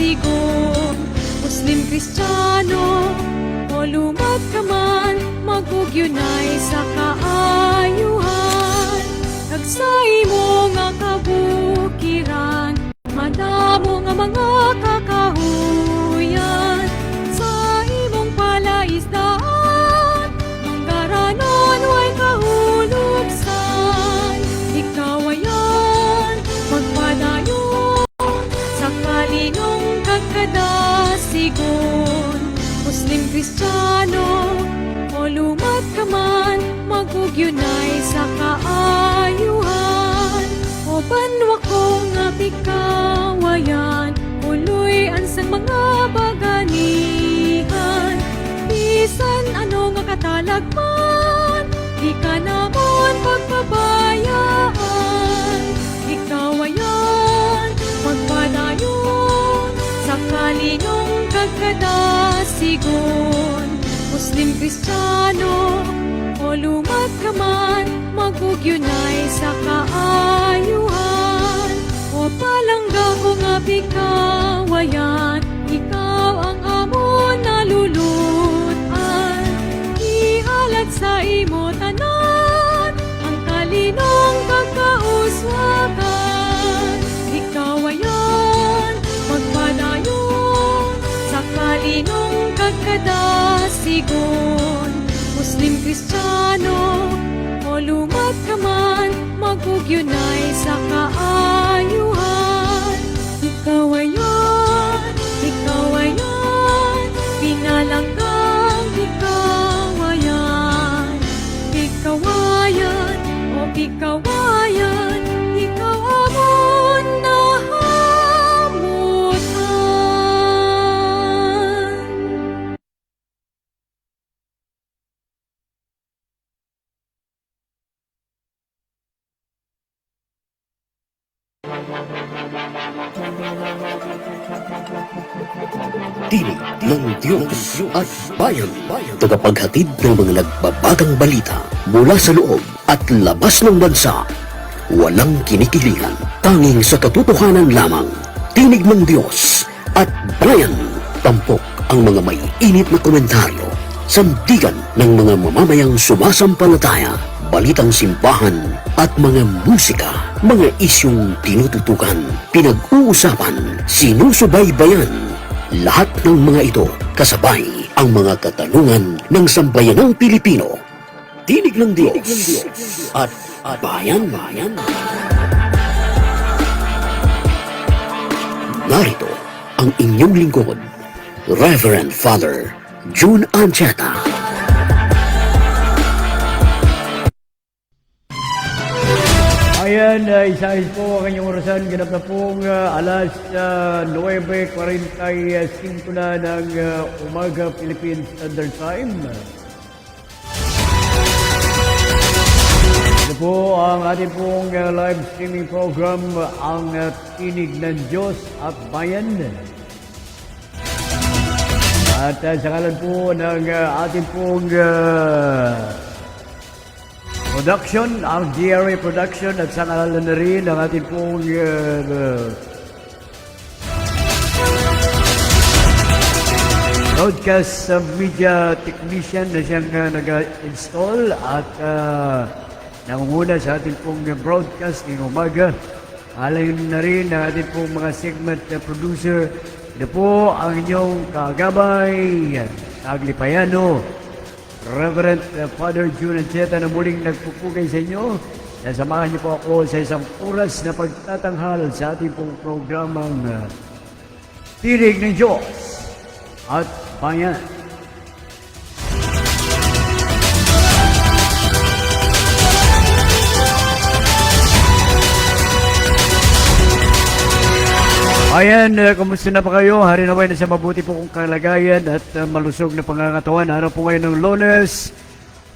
sigon. Muslim, Kristiyano, o lumat ka man, magugyunay sa kaayuhan. Nagsay mo nga kabukiran, madamo nga mga kakahuyan. Sa imong palaisdaan, manggaranon way kahuluksan. Ikaw ayan, magpadayon sa kalinong kagkadasigon. Muslim, Kristiyano, o lumat ka man, magugyunay sa kaayuhan. O banwa ko nga pikawayan, uloy ansang mga baganihan. Bisan ano nga katalagman, di ka namon pagpabayaan. Ikaw ayan, magpadayon sa kalinong kagkadasigon. Muslim, Kristiyano, o lumat ka man, magugyunay sa kaayuhan. O palangga ko nga pikawayan, ikaw ang amon nalulutan. Ihalad sa imo tanan, ang kalinong kagkauswagan. Ikaw ayan, magpadayon sa kalinong kagkadasigon. Muslim, Kristiyano, o lumat ka man, magugyunay sa kaayuhan. Ikaw ayan, pinalanggang pikawayan. Pikawayan, o pikawayan, ikaw amon nahamutan. Tinig ng Diyos at Bayan, tagapaghatid ng mga nagbabagang balita mula sa loob at labas ng bansa. Walang kinikiligan, tanging sa katotohanan lamang. Tinig ng Diyos at Bayan, tampok ang mga may init na komentaryo, sandigan ng mga mamamayang sumasampalataya, balitang simbahan at mga musika, mga isyong tinututukan, pinag-uusapan, sinusubaybayan. Lahat ng mga ito kasabay ang mga katanungan ng sambayanang Pilipino. Tinig ng Diyos at Bayan. Narito ang inyong lingkod, Reverend Father June Ancheta. Ayan, isa-is po ang inyong orasan. Ganap na pong alas 9:45 na ng umaga Philippine Standard Time. Ito po ang ating pong live streaming program, ang Tinig ng Diyos at Bayan. At sa kalan po ng ating pong production, ang GRA Production, at sa ngalan na rin ang ating pong broadcast media technician na siyang nag-install at nangunguna sa ating pong broadcast ngayong umaga. Alayon na rin ang ating pong mga segment producer. Ito po ang inyong kagabay, Taglipayano, Reverend Father June Ancheta, na muling nagpupugay sa inyo. Samahan niyo po ako sa isang oras na pagtatanghal sa ating pong programang Tinig ng Diyos at Bayan. Ayan, kumusta na pa kayo? Hari naway na sa mabuti po kong kalagayan at malusog na pangangatawan. Araw po ngayon ng Lunes,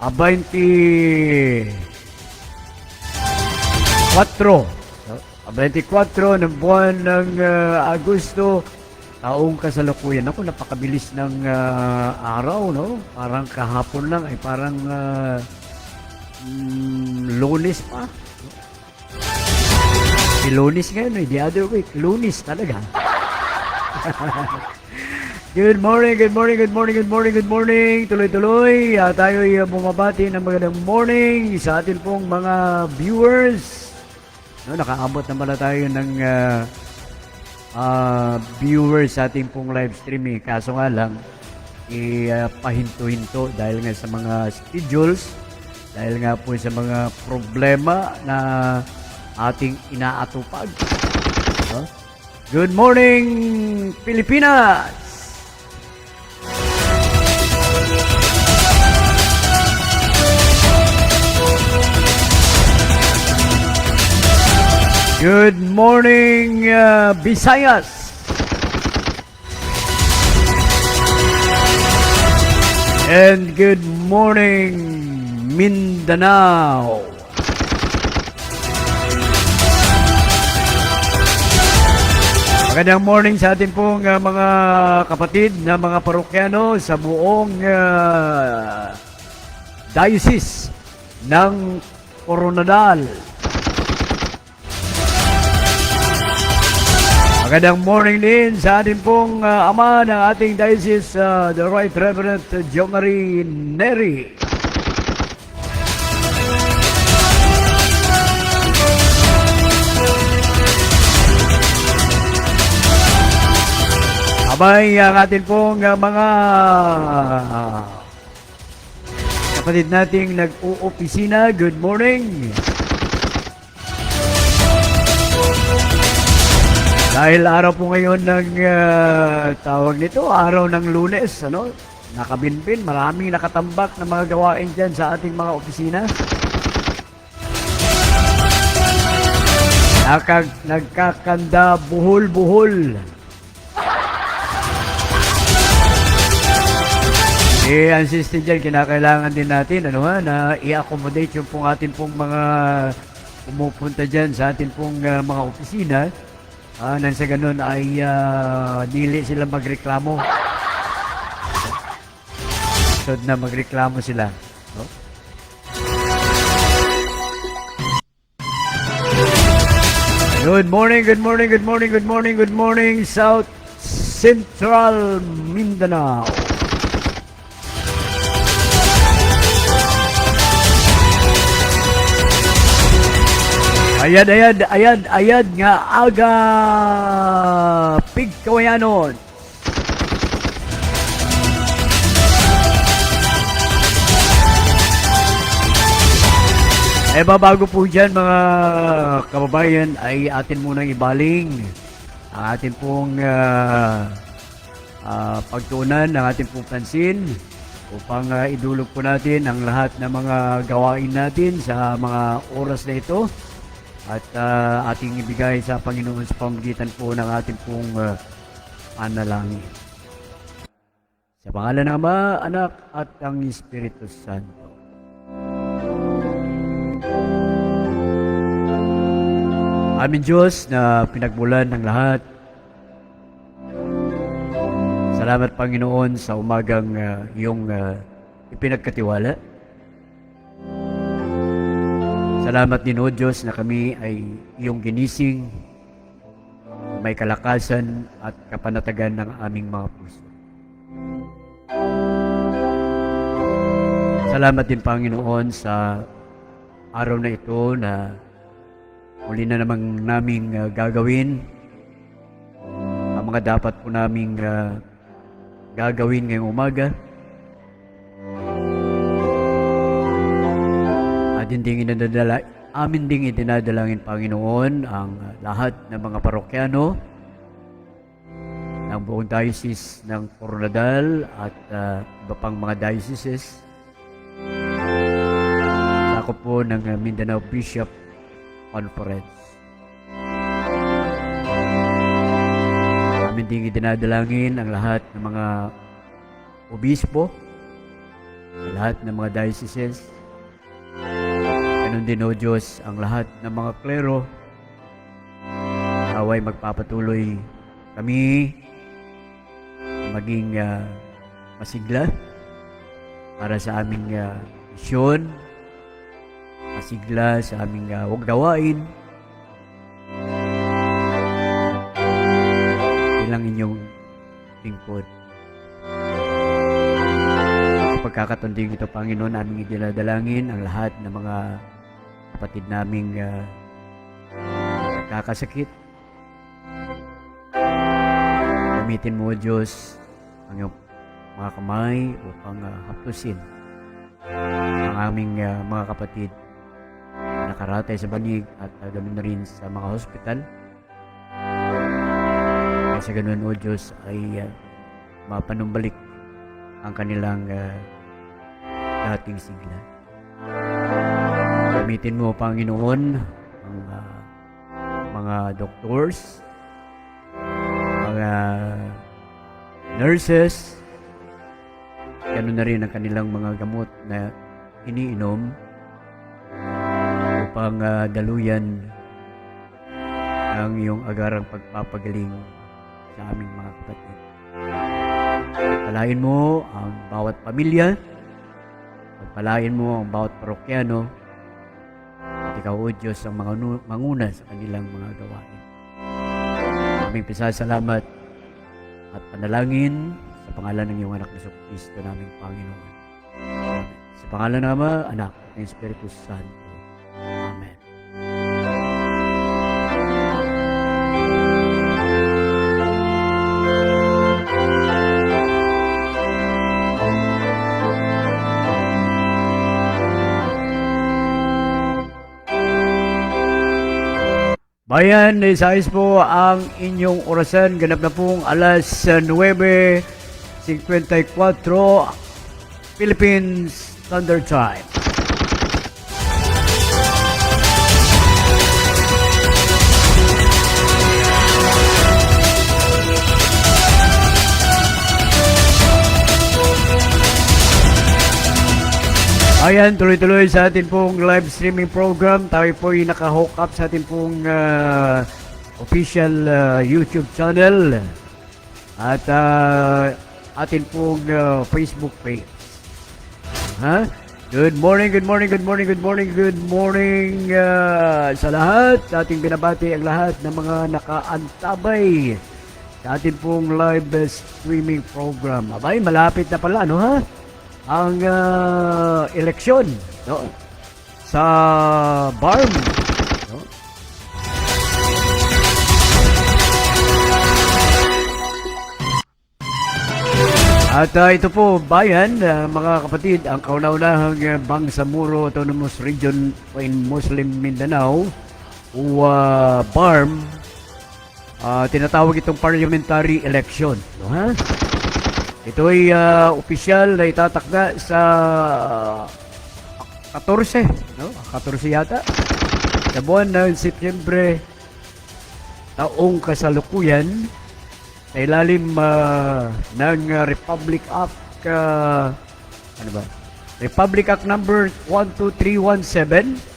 24 ng buwan ng Agosto, taong kasalukuyan. Ako, napakabilis ng araw, no? Parang kahapon lang, ay parang Lunes pa. Si Lunes ngayon, the other week, Lunes talaga. Good morning, good morning, good morning, good morning, good morning. Tuloy-tuloy. Tayo ay bumabati ng magandang morning sa atin pong mga viewers. No, nakaabot na pala tayo ng viewers sa ating pong live streaming. Kaso nga lang, pahinto-hinto dahil nga sa mga schedules, dahil nga po sa mga problema na ating inaatupag. No? Good morning, Pilipinas! Good morning, Visayas. And good morning, Mindanao. Magandang morning sa ating pong mga kapatid na mga parokyano sa buong diocese ng Coronadal. Magandang morning din sa ating pong ama ng ating diocese, the Right Reverend John Marie Neri. Abay ang ating pong mga kapatid nating nag-uopisina. Good morning. Dahil araw po ngayon ng tawag nito, araw ng Lunes, ano? Nakabinbin, maraming nakatambak na mga gawain dyan sa ating mga opisina. Nagkakanda buhol-buhol. Ang system dyan, kinakailangan din natin na i-accommodate yung pong atin pong mga pumupunta dyan sa atin pong mga opisina. Nang sa ganun ay dili sila magreklamo. So na magreklamo sila. No? Good morning, good morning, good morning, good morning, good morning, South Central Mindanao. Ayad nga aga pigkawayanon. Babago po dyan mga kababayan ay atin munang ibaling ang atin pong pagtuunan ng ating pong pansin upang idulog po natin ang lahat ng mga gawain natin sa mga oras na ito. At ating ibigay sa Panginoon sa pamamagitan po ng ating pong panalangin. Sa pangalan ng Ama, Anak, at ang Espiritu Santo. Aming Diyos na pinagmulan ng lahat. Salamat Panginoon sa umagang iyong ipinagkatiwala. Salamat din o Diyos na kami ay iyong ginising, may kalakasan at kapanatagan ng aming mga puso. Salamat din Panginoon sa araw na ito na muli na namang naming gagawin ang mga dapat po naming gagawin ngayong umaga. Amin ding idinadalangin Panginoon ang lahat ng mga parokyano ng buong diocese ng Coronadal at iba pang mga dioceses. Ako po ng Mindanao Bishop Conference. Amin ding idinadalangin ang lahat ng mga obispo, lahat ng mga dioceses. Ganon din o Diyos ang lahat ng mga klero. Naway magpapatuloy kami maging masigla para sa aming misyon, masigla sa aming gawain bilang inyong lingkod. Sa pagkakataon din ito, Panginoon, aming idinadalangin ang lahat ng mga kapatid naming kakasakit. Gamitin mo, Diyos, ang iyong mga kamay upang haptusin ang aming mga kapatid na nakaratay sa banig at ganoon na rin sa mga hospital. Kaya sa ganoon, O Diyos, ay mapanumbalik ang kanilang dating sigla. Gamitin mo, Panginoon, ang mga doctors, mga nurses, ganoon na rin ang kanilang mga gamot na iniinom upang daluyan ang iyong agarang pagpapagaling sa aming mga kapatid. Pagpalain mo ang bawat pamilya, pagpalain mo ang bawat parokyano, at ikaw, O Diyos, ang mga manguna sa kanilang mga gawain. Aming pisasalamat at panalangin sa pangalan ng iyong anak na Kristo naming Panginoon. Amen. Sa pangalan ng Ama, Anak, at ng Espiritu Santo. Amen. Bayan, isayos po ang inyong orasan. Ganap na pong alas 9:54 Philippines Standard Time. Ayan, tuloy-tuloy sa atin pong live streaming program. Tayo po ay naka-hook up sa atin pong official YouTube channel at atin pong Facebook page. Good morning sa lahat. Sa ating binabati ang lahat ng mga nakaantabay sa atin pong live streaming program. Abay, malapit na pala, ano ha? Ang eleksyon, no? Sa BARM, no? At ito po, bayan, mga kapatid, ang kauna-unahang Bangsamoro Autonomous Region in Muslim Mindanao o BARM, tinatawag itong parliamentary election, no, ha? Ito ay opisyal na itatakda sa 14, no? 14 yata. Sa buwan ng Setyembre, taong kasalukuyan, sa ilalim ng Republic Act, Republic Act number 12317,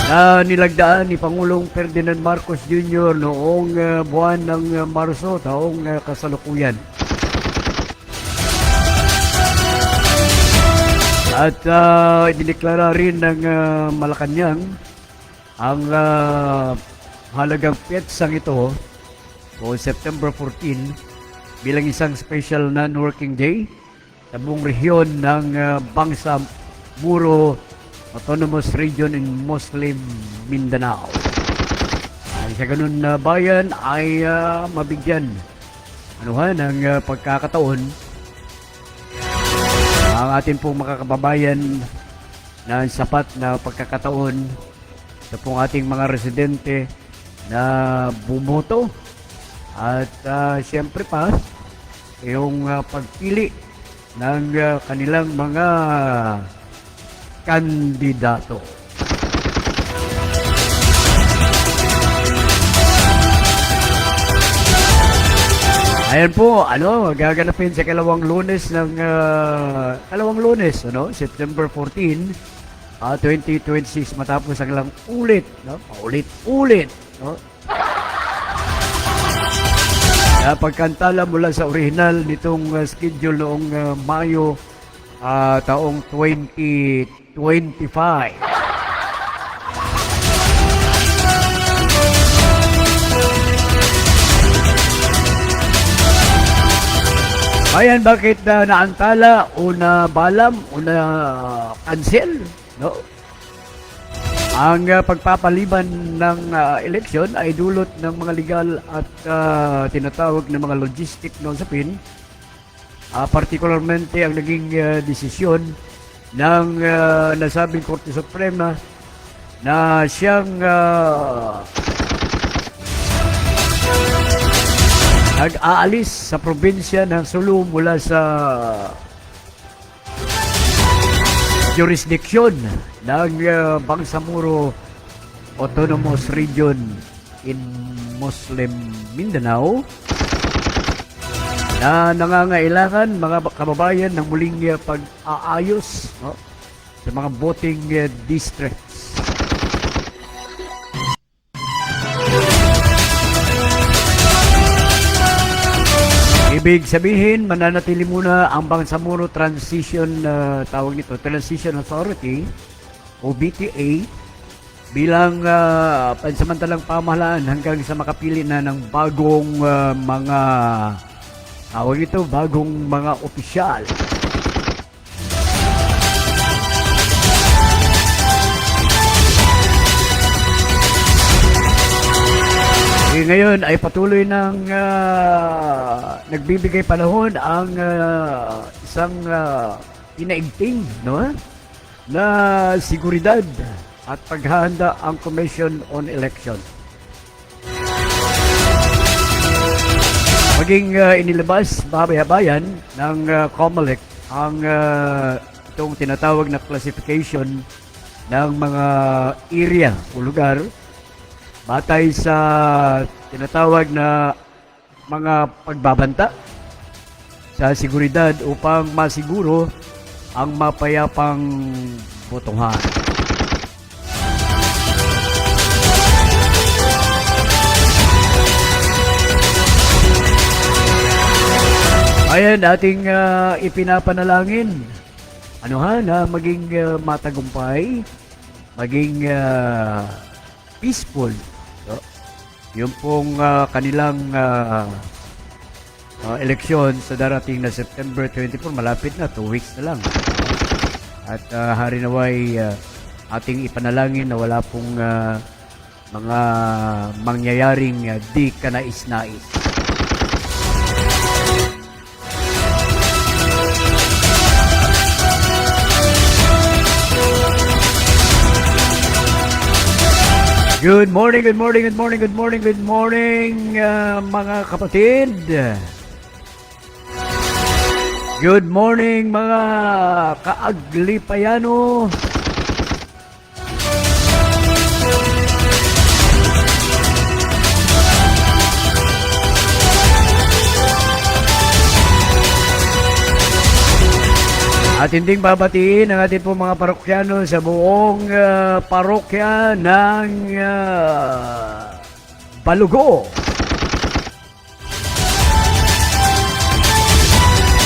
na nilagdaan ni Pangulong Ferdinand Marcos Jr. noong buwan ng Marso, taong kasalukuyan. At idineklara rin ng Malacanang ang halagang piyetsang ito o September 14 bilang isang special non-working day sa buong rehiyon ng Bangsamoro Autonomous Region in Muslim Mindanao. Sa ganun na bayan ay mabigyan ng pagkakataon ang atin pong makakababayan na sapat na pagkakataon sa pong ating mga residente na bumoto at siyempre pa yung pagpili ng kanilang mga kandidato. Ayan po, gaganapin sa kalawang Lunes, September 14, 2026, matapos ang lang ulit, no? Paulit-ulit, no? Pagkantala mula sa original nitong schedule noong Mayo taong 2025. Ayan, bakit naantala o nabalam o na cancel? No? Ang pagpapaliban ng eleksyon ay dulot ng mga legal at tinatawag na mga logistic no sapin. Particularmente ang naging desisyon ng nasabing Korte Suprema na siyang nag-aalis sa probinsya ng Sulu mula sa jurisdiction ng Bangsamoro Autonomous Region in Muslim Mindanao na nangangailangan mga kababayan ng muling pag-aayos no, sa mga voting districts. Ibig sabihin, mananatili muna ang Bangsamoro Transition Authority o BTA bilang pansamantalang pamahalaan hanggang sa makapili na ng bagong bagong mga opisyal. Ngayon ay patuloy ng nagbibigay panahon ang isang inaigting no, na seguridad at paghahanda ang Commission on Election. Maging inilabas bayan ng COMELEC ang itong tinatawag na classification ng mga area o lugar batay sa tinatawag na mga pagbabanta sa seguridad upang masiguro ang mapayapang botohan. Ayan, ating ipinapanalangin na maging matagumpay, maging peaceful. So, yung pong kanilang eleksyon sa darating na September 24, malapit na, 2 weeks na lang. At hari naway ating ipanalangin na wala pong mga mangyayaring di kanais-nais. Good morning, mga kapatid. Good morning, mga kaaglipayano. At hinding babatiin ang ating po mga parokyano sa buong parokya ng Balugo.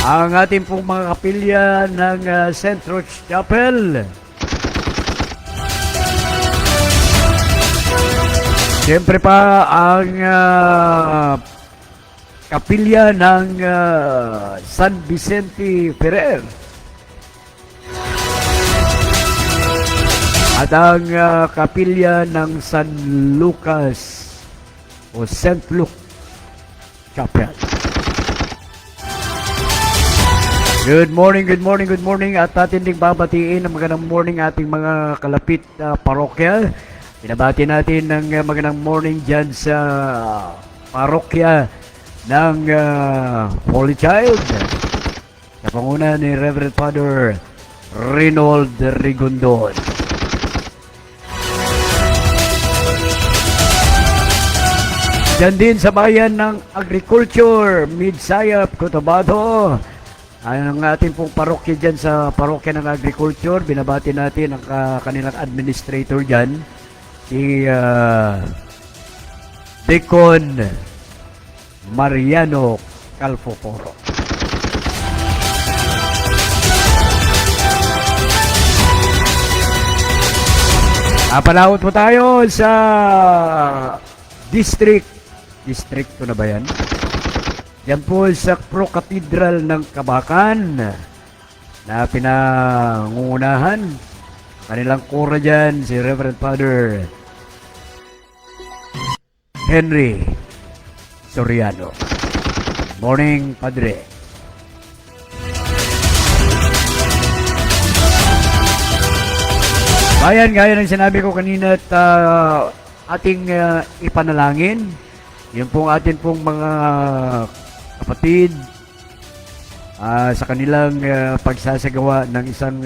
Ang ating pong mga kapilya ng St. Roch Chapel. Siyempre pa ang kapilya ng San Vicente Ferrer. At ang kapilya ng San Lucas o St. Luke Chapel. Good morning at atin ding babatiin ng magandang morning ating mga kalapit parokya. Binabati natin ng magandang morning dyan sa parokya ng Holy Child sa panguna ni Reverend Father Reynold Rigondon. Diyan din sa bayan ng Agriculture, Midsayap, Cotabato. Ang ating pong parokya dyan sa parokya ng Agriculture, binabati natin ang kanilang administrator dyan, si Deacon Mariano Calfoporo. Palaot po tayo sa distrito na ba yan? Yan po sa Pro Cathedral ng Kabakan na pinangungunahan. Kanilang kura dyan, si Reverend Father Henry Soriano. Morning, Padre. Bayan, gaya ng sinabi ko kanina at ating ipanalangin, yun pong atin pong mga kapatid sa kanilang pagsasagawa ng isang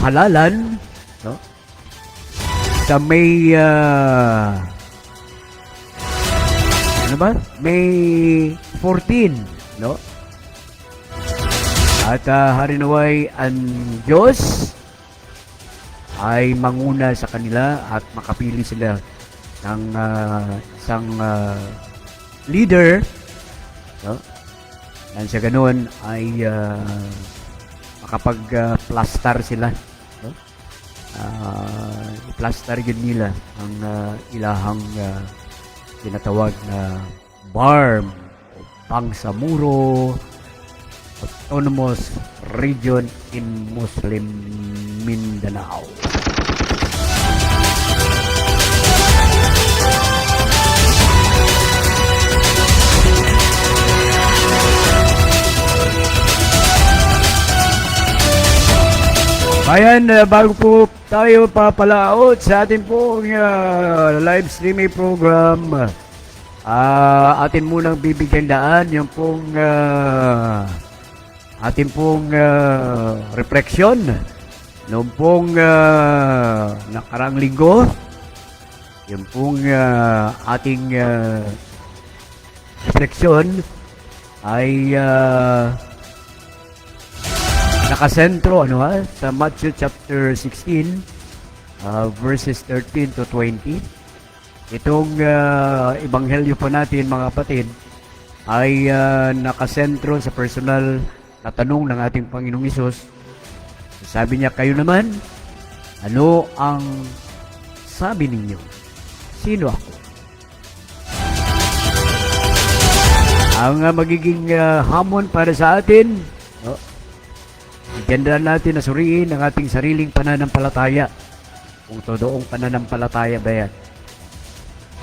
halalan, no? Sa May May 14, no? At harinaway ang Diyos ay manguna sa kanila at makapili sila ng isang leader, no? Nang sa ganoon ay makapag-plaster sila, no? I-plaster yun nila ang ilahang tinatawag na BARM o Bangsamoro Autonomous Region in Muslim Mindanao. Ayan, bago po tayo papalaot sa ating pong live streaming program, atin munang bibigyan daan yung pong ating pong refleksyon noong pong nakaraang linggo. Yung pong ating refleksyon ay nakasentro sa Matthew chapter 16 verses 13 to 20. Itong ebanghelyo po natin, mga kapatid, ay nakasentro sa personal na tanong ng ating Panginoong Hesus. Sabi niya, kayo naman, ano ang sabi ninyo? Sino ako? Ang magiging hamon para sa atin, igandahan natin na suriin ang ating sariling pananampalataya. Kung todoong pananampalataya ba yan?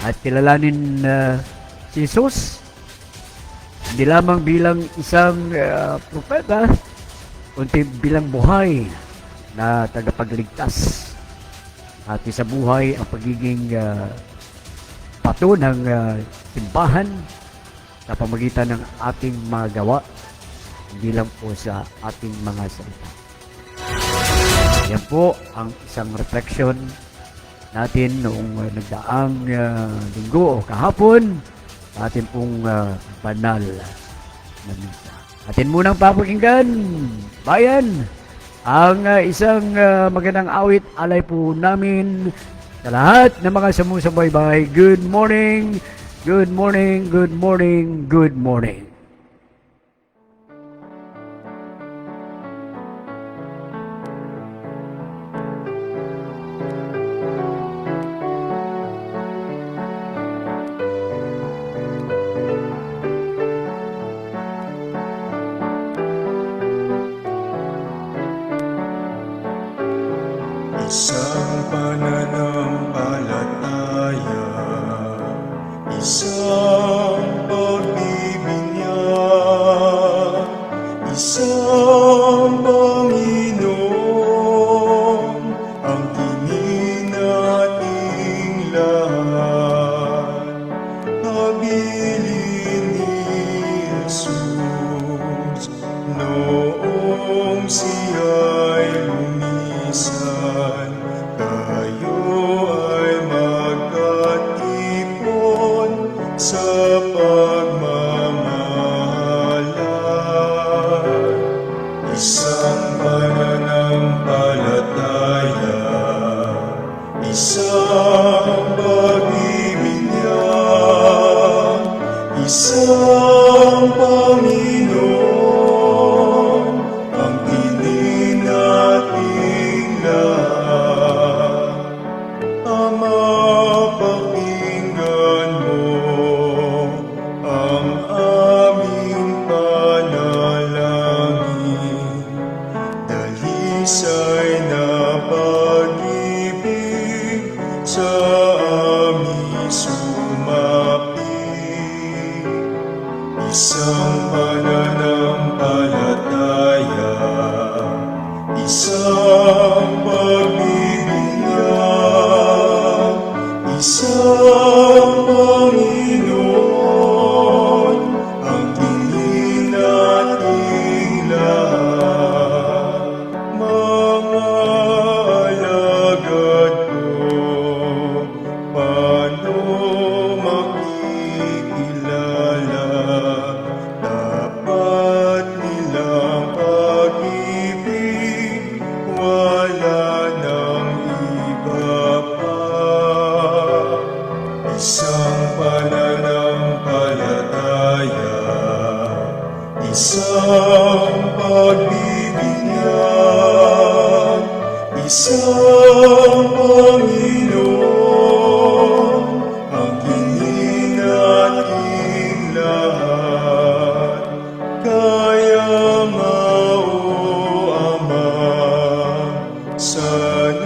At kilalanin si Jesus, hindi lamang bilang isang propeta, kundi bilang buhay na tagapagligtas. At sa buhay ang pagiging pato ng simbahan sa pamagitan ng ating mga gawa, hindi lang po sa ating mga salita. Yan po ang isang reflection natin noong nagdaang linggo o kahapon sa ating pong banal na misa. Atin munang papakinggan, bayan, ang isang magandang awit alay po namin sa lahat ng mga sumusubaybay. Good morning, good morning, good morning, good morning. Isang pananampalataya, isang pagbibinyag, isang Panginoon, ang tingin nating lahat. Habilin ni Jesus noong siya'y lumisan. Tayo ay magkatipon sa pagmamahalan. Isang pananampalataya, isang pagbibinyag, isang Panginoon, ang pili nating lahat. Ama, pakinggan mo ang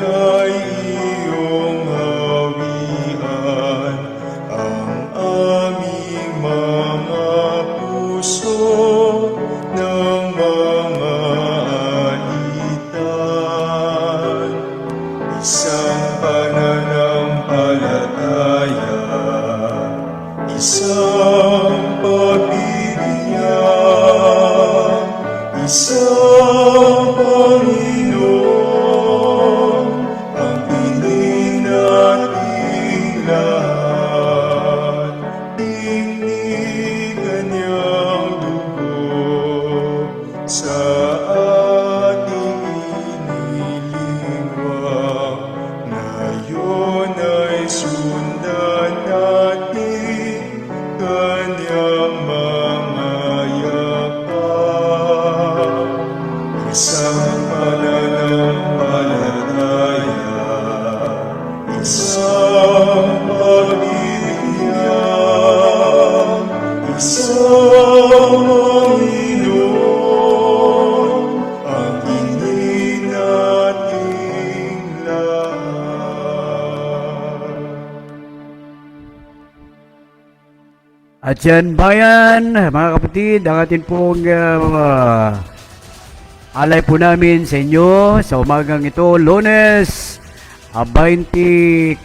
ay iyong hawian, ang aming mga puso ng mga alitan. Isang pananampalataya, isang pagbibiyak, isang Panginoon, ang piling nating lahat. Tingnig kanyang dugo sa ating inilingwang, ngayon ay sundan natin kanyang mga yakap. Isang pananampalataya, isang pagbibiyak, isang Panginoon, ang hindi nating lahat. At yan bayan, mga kapatid, ang atin pong alay po namin sa inyo sa umagang ito, Lunes, 24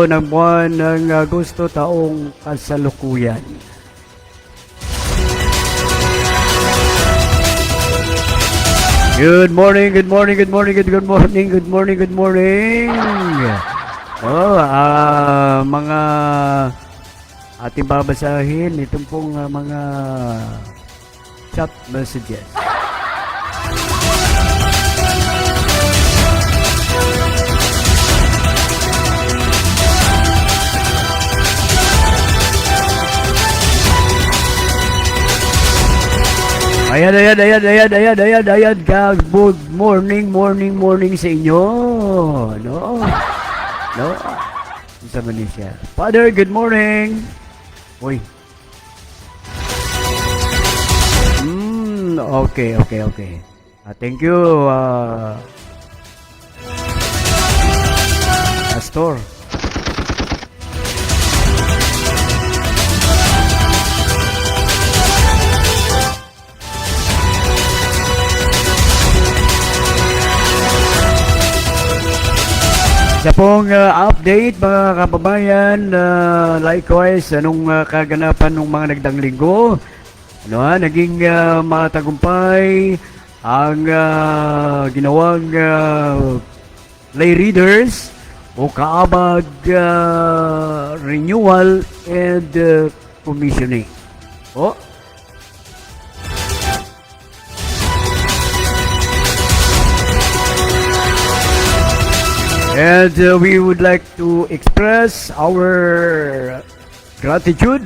ng buwan ng Agosto, taong kasalukuyan. Good morning, good morning, good morning, good morning, good morning, good morning. Mga ating babasahin itong pong mga chat messages. Ayan. Good morning sa inyo. No. Sa Malaysia. Father, good morning. Uy. Okay. Thank you, Pastor. Sa pong update mga kababayan, likewise, anong kaganapan ng mga nagdang linggo? Naging matagumpay ang ginawang lay readers o kaabag renewal and commissioning. And we would like to express our gratitude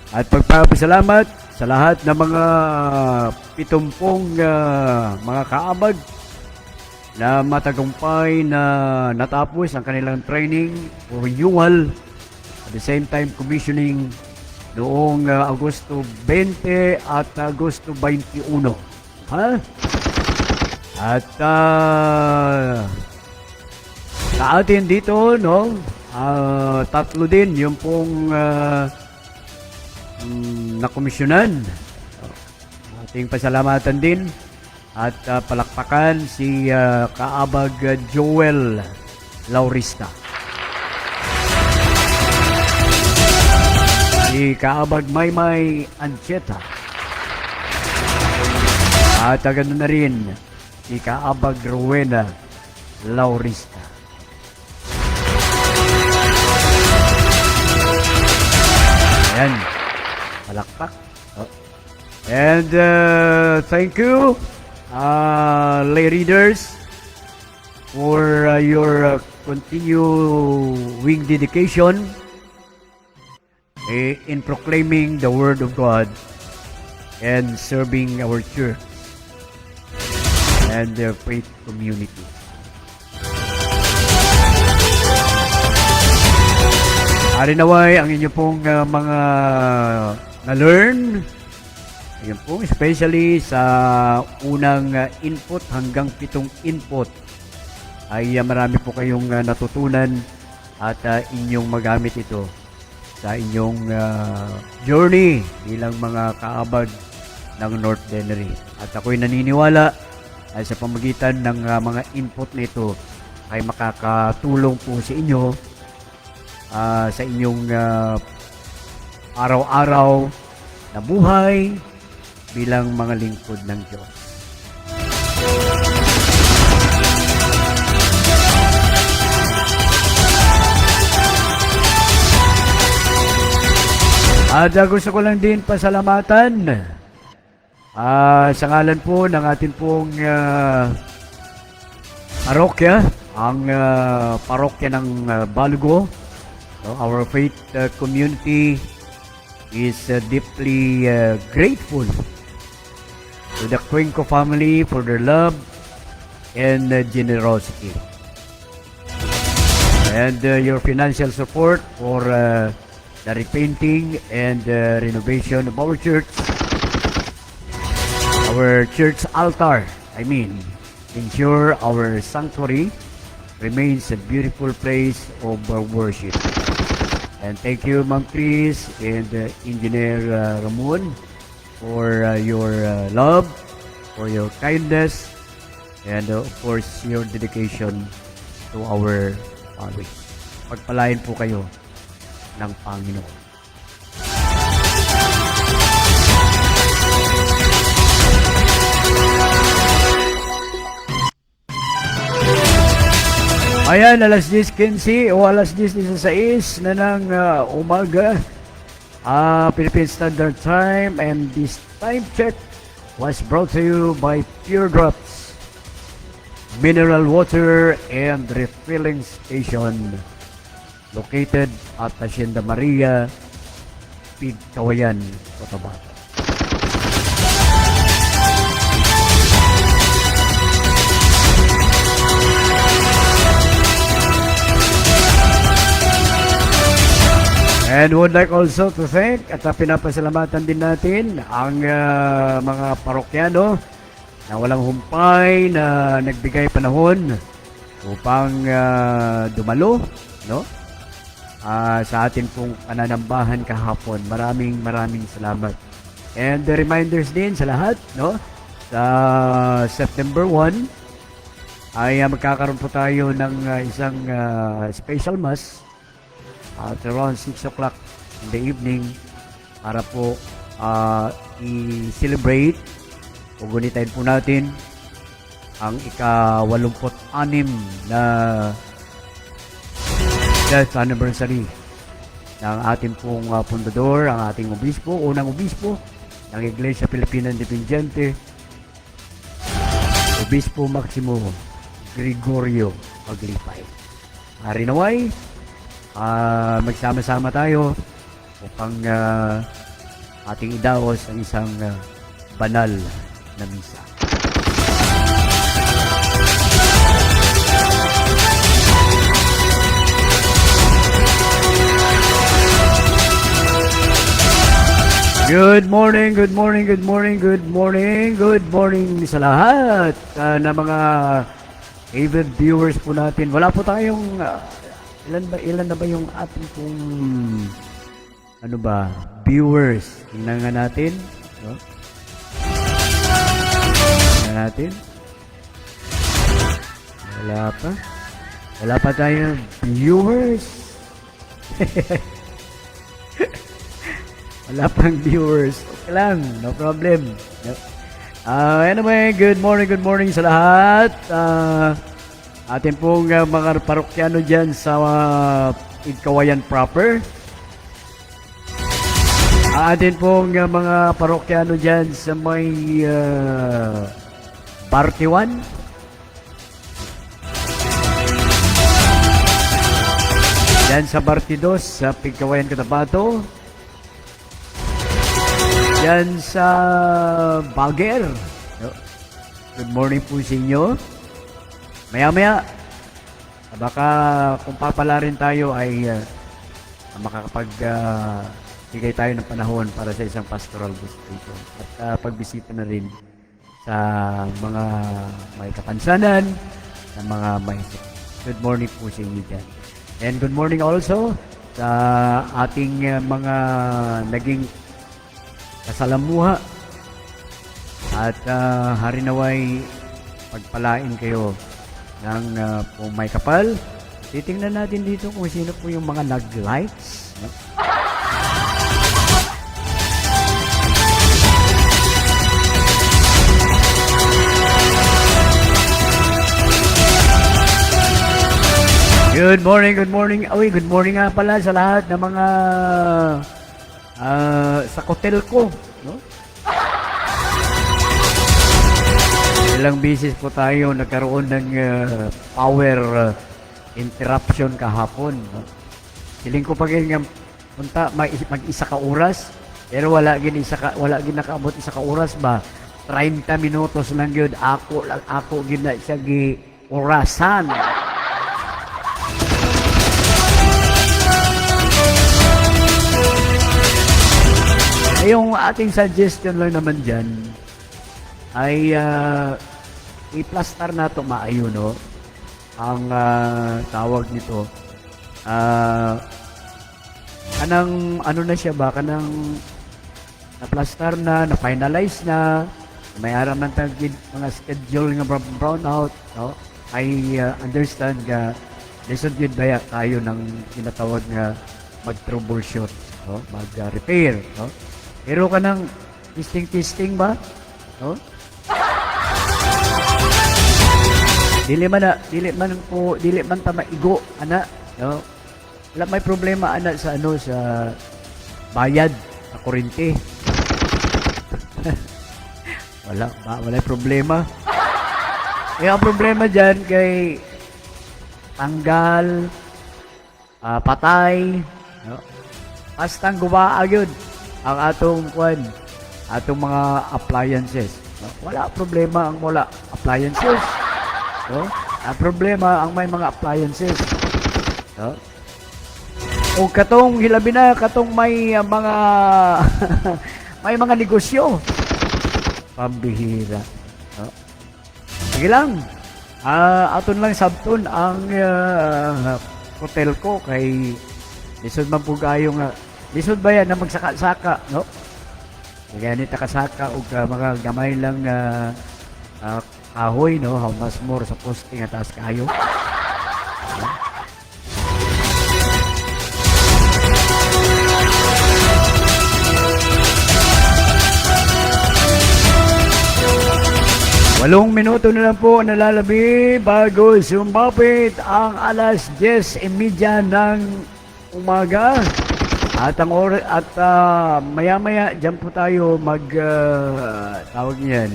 at pagpapasalamat sa lahat ng mga 70 mga kaabag na matagumpay na natapos ang kanilang training o renewal, at the same time commissioning noong Agosto 20 at Agosto 21. At sa atin dito, tatlo din yung pong nakomisyonan. Ating pasalamatan din at palakpakan si Kaabag Joel Laurista. Si Kaabag Maymay Ancheta. At ganoon na rin si Kaabag Rowena Laurista. Ayan, palakpak. And thank you, lay readers, for your continuing dedication in proclaiming the Word of God and serving our church and the faith community. Ari naway ang inyo pong mga na-learn, ayun po, especially sa unang input hanggang 7 input ay marami po kayong natutunan at inyong magamit ito sa inyong journey bilang mga kaabag ng North Dennery. At ako'y naniniwala ay sa pamagitan ng mga input na ito ay makakatulong po sa inyo sa inyong araw-araw na buhay bilang mga lingkod ng Diyos. At gusto ko lang din pasalamatan sa ngalan po ng ating pong parokya, ang parokya ng Balugo. Our faith community is deeply grateful to the Cuenco family for their love and generosity. And your financial support for the repainting and renovation of our church altar, ensure our sanctuary remains a beautiful place of worship. And thank you, Ma'am Chris and Engineer Ramon, for your love, for your kindness, and of course, your dedication to our family. Pagpalain po kayo ng Panginoon. Ayan, alas 10:15 o alas 10:16 na ng umaga, Philippine Standard Time, and this time check was brought to you by Pure Drops Mineral Water and Refilling Station located at Hacienda Maria, Pigkawayan, Cotabato. And would like also to thank at pinapasalamatan din natin ang mga parokyano na walang humpay na nagbigay panahon upang dumalo, no? Sa atin pong pananambahan kahapon. Maraming salamat. And the reminders din sa lahat, no? Sa September 1 ay magkakaroon po tayo ng isang special mass at around 6 o'clock in the evening para po i-celebrate o gunitain po natin ang ika-86 na death anniversary ng ating pong pundador, ang ating obispo, unang obispo ng Iglesia Filipina Independiente, Obispo Maximo Gregorio Aglipay. Arinaway, magsama-sama tayo upang ating idaos ang isang banal na misa. Good morning sa lahat na mga avid viewers po natin. Wala po tayong ilan na ba yung ating pong viewers? Tingnan nga natin, no? Tingnan natin. Wala pa tayong viewers. Wala pang viewers. Okay lang, no problem. Anyway, good morning sa lahat. Atin pong mga parokyano dyan sa Pigkawayan proper. Atin pong mga parokyano dyan sa may Bartiwan. Dyan sa Bartidos, sa Pigkawayan, Cotabato. Dyan sa Baguer. Good morning po sa inyo. Maya-maya, baka kung papala rin tayo ay makakapagbigay tayo ng panahon para sa isang pastoral visitation at pagbisita na rin sa mga may kapansanan, sa mga may Good morning po sa inyo dyan. And good morning also sa ating mga naging kasalamuha. At hari naway pagpalain kayo ng kung may kapal. Titingnan natin dito kung sino po yung mga nag-likes. No? Good morning, good morning. Uy, good morning nga pala sa lahat ng mga sa hotel ko. No? Ilang beses po tayo nagkaroon ng power interruption kahapon. No? Siling ko pag punta mag-isa ka oras, pero wala gin nakaabot isa ka oras ba? 30 minutos lang yun. Ako gina siya gi orasan. Yung ating suggestion lang naman dyan ay i-plaster na ito maayo, no? Ang tawag nito. Kanang ano na siya ba? Kanang na-plaster na-finalize na, may araman tagid mga schedule nga brownout, no? I understand nga lesson yun ba tayo ng tinatawag nga mag-troubleshoot, no? Mag-repair, no? Pero kanang testing ba? No? Dili man ta maigo ana, no? Wala may problema ana sa sa bayad sa kuryente. wala problema. Ang problema diyan kay tanggal, patay, no? Basta guwaa yun ang atong mga appliances. No? Wala problema ang wala appliances. No? Ang problema ang may mga appliances. No? O katong hilabi na, katong may mga may mga negosyo. Pambihira. No? Sige lang. Aton lang sabton ang hotel ko kay lisod man po kayo nga. Lisod ba yan na magsaka-saka, no? Kaya nita kasaka o mga gamay lang kahoy, no? How much more sa posting at taas kayo. No? Walong minuto na lang po nalalabi bago sumapit ang alas 10:30 ng umaga. At maya-maya diyan po tayo tawag niyan,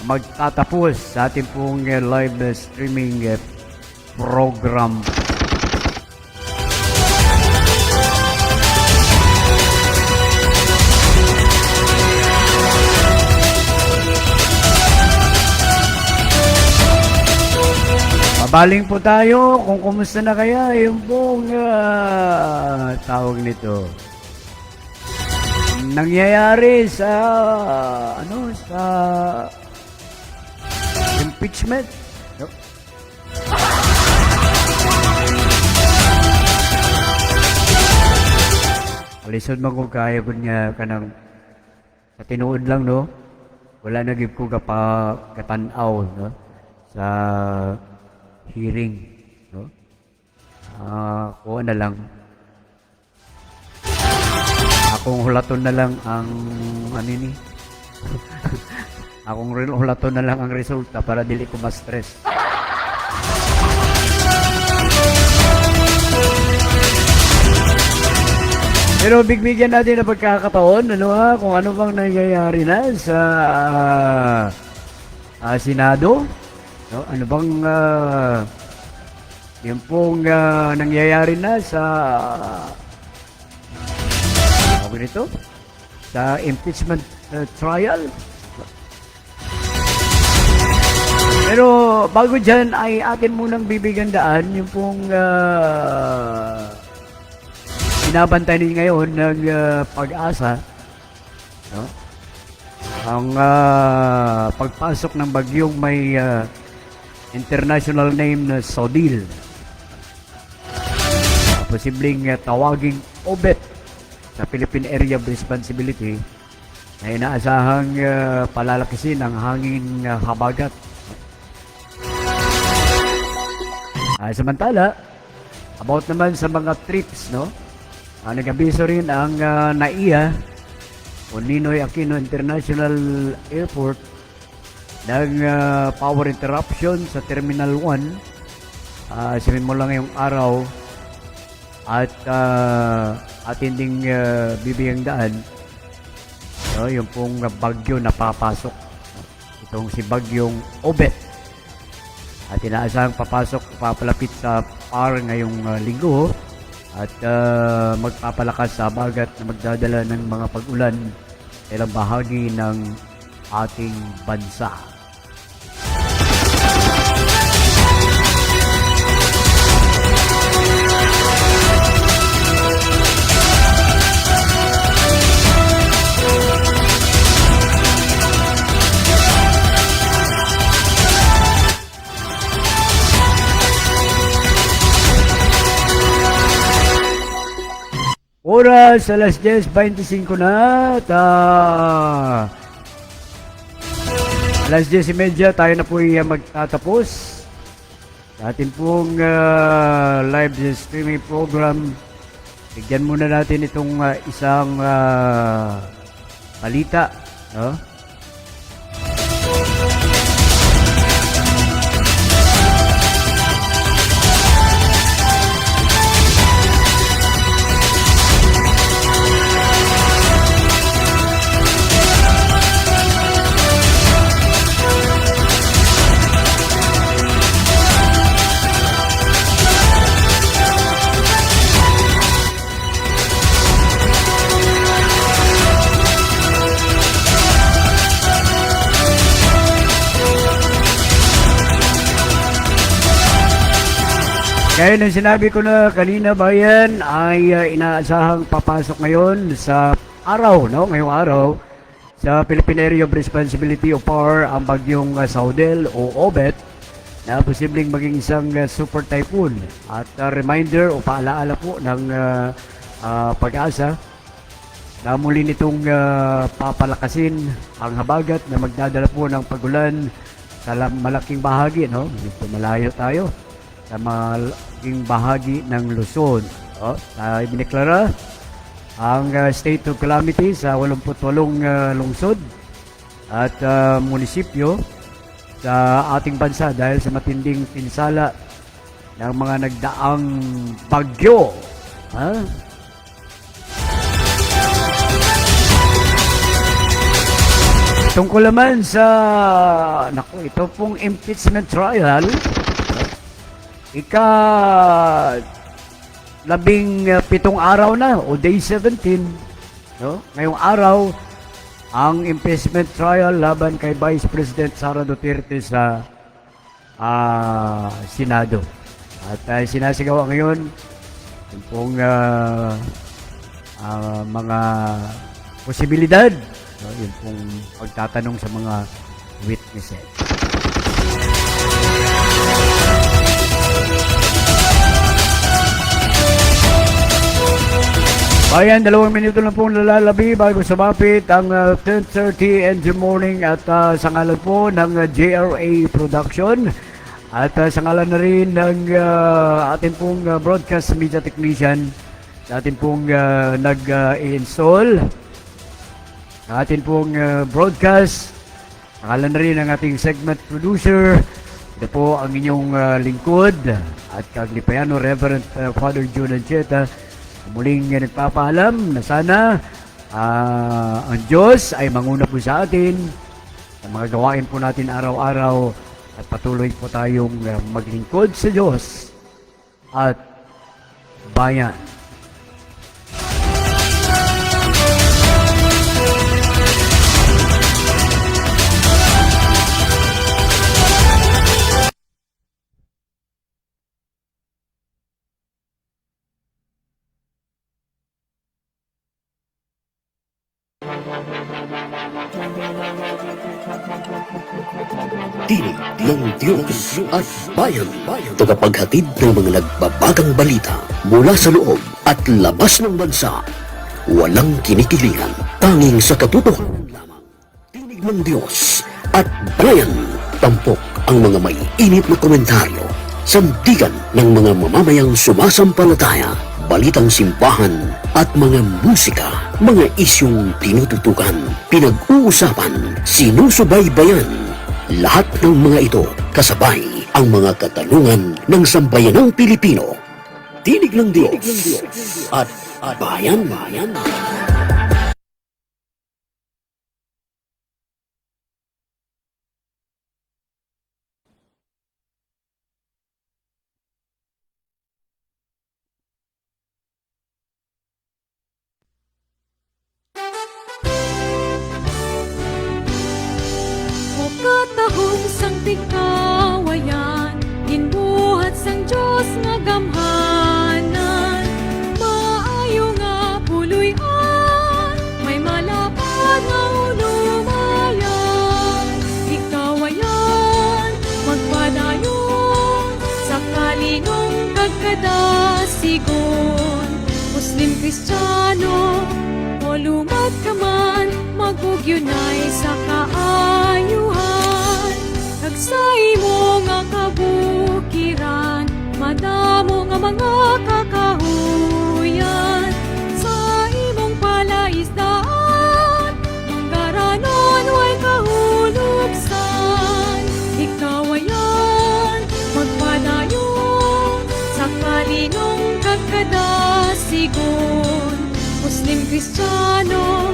magtatapos sa ating pong live streaming program. Baling po tayo kung kumusta na kaya yung pong tawag nito. Nangyayari sa sa impeachment. No? Alisod man ko kaya po niya kanang sa tinuod lang, no? Wala na gib ko katanaw, no? Sa hearing, no? Kuha na lang. Akong hulaton na lang ang ni. Akong hulaton na lang ang resulta para dili ko ma-stress. Pero bigyan natin na pagkakataon, kung ano bang nangyayari na sa Senado. No, ano bang yung pong nangyayari na sa sa impeachment trial. Pero bago dyan ay atin munang bibigyan daan yung pong binabantay din ngayon ng Pag-asa, no? Ang pagpasok ng bagyong may international name na Sodil. Posibleng tawaging OBET sa Philippine Area of Responsibility na inaasahang palalakisin ang hangin habagat. Samantala, about naman sa mga trips, no? Nag-abiso rin ang NAIA o Ninoy Aquino International Airport ng power interruption sa Terminal 1 simula ngayong araw at atin ding bibiyang daan, no, yung pong bagyo na papasok, itong si bagyong Obet, at inaasahang papalapit sa PAR ngayong linggo at magpapalakas sa bagat na magdadala ng mga pag-ulan sa ilang bahagi ng ating bansa. Oras, alas 10:25 na at alas 10:30 tayo na po magtatapos sa ating pong live streaming program. Bigyan muna natin itong isang balita, no? Kaya nang sinabi ko na kanina, bayan, ay inaasahang papasok ngayon sa araw, no? Ngayong araw, sa Philippine Area of Responsibility o PAR ang bagyong Saudel o Obet na posibleng maging isang super typhoon. At reminder o paalaala po ng pag-asa na muli nitong papalakasin ang habagat na magdadala po ng pagulan sa malaking bahagi, no? Medyo malayo tayo sa malaking bahagi ng Luzon. Ibineklara ang state of calamity sa 88 lungsod at munisipyo sa ating bansa dahil sa matinding pinsala ng mga nagdaang bagyo. Tungkol naman sa ito pong impeachment trial, ika-17 araw na o day 17, no? Ngayong araw ang impeachment trial laban kay Vice President Sara Duterte sa Senado. At sinasigawa ngayon yung pong mga posibilidad, no? Yung pong pagtatanong sa mga witnesses. Bayan, 2 minuto lang pong lalalabi bago sumapit ang 10:30 in the morning at sa ngalan po ng JRA Production at sa ngalan na rin ng ating pong broadcast media technician, ating pong nag-install, ating pong broadcast, sa ngalan na rin ng ating segment producer, ito po ang inyong lingkod at kaglipayano Reverend Father June Ancheta. Muling nagpapaalam na sana ang Diyos ay manguna po sa atin sa mga gawain po natin araw-araw at patuloy po tayong maglingkod sa Diyos at bayan. Tinig ng Diyos at Bayan. Tagapaghatid ng mga nagbabagang balita mula sa loob at labas ng bansa. Walang kinikilingan, tanging sa katotohanan lamang. Tinig ng Diyos at Bayan. Tampok ang mga may init na komentaryo. Sandigan ng mga mamamayang sumasampalataya. Balitang simbahan at mga musika, mga isyong tinututukan, pinag-uusapan, sinusubaybayan. Lahat ng mga ito kasabay ang mga katanungan ng sambayanang Pilipino. Tinig ng Diyos at Bayan. O katahong sang tikawayan, ginbuhat sang Diyos nga gamhanan. Maayo nga puloy-an, may malapad nga ulumayan. Ikawayan, magpadayon, sa kalinong kagkadasigon. Muslim, Kristiyano, o lumad ka man, magugyunay sa kaayuhan. Nagsay mo nga kabukiran, madamo nga mga kakahuyan. Sa imong palaisdaan, manggaranon way kahuluksan. Ikaw ayan, magpadayon, sa kalinong kagkadasigon. Muslim, Kristiyano,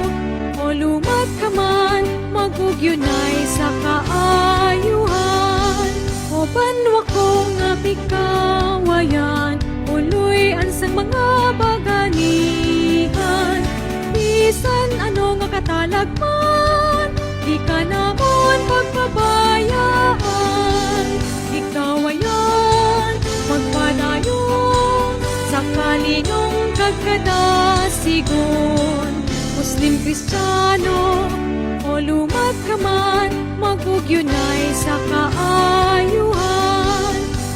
o lumad ka man, magugyunay sa kaayuhan. O banwa ko nga pikawayan, uloy ansang mga baganihan. Bisan ano nga katalagman, di ka namon pagpabayaan. Ikaw ayan, magpadayon, sa kalinong kagkadasigon. Muslim, Kristiyano, o lumad ka man, magugyunay sa kaayuhan.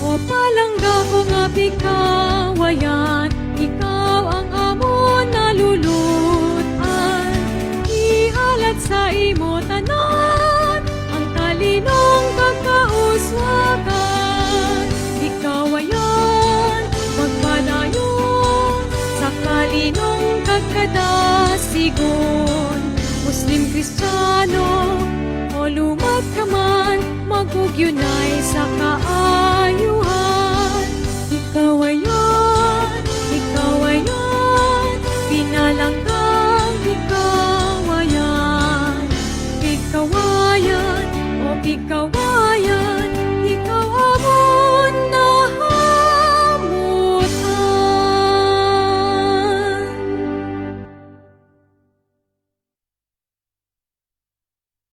O palangga ko nga pikawayan, ikaw ang amon nalulutan. Ihalat sa imo tanan, ang talinong kagkauswagan. Ikaw ayan, magpadayon, sa kalinong kagkadasigon. Muslim, Kristiyano, o lumad ka man, magugyunay sa kaayuhan. Ikaw ayan, pinalanggang ikaw ayan. Ikaw ayan, o ikaw ayan,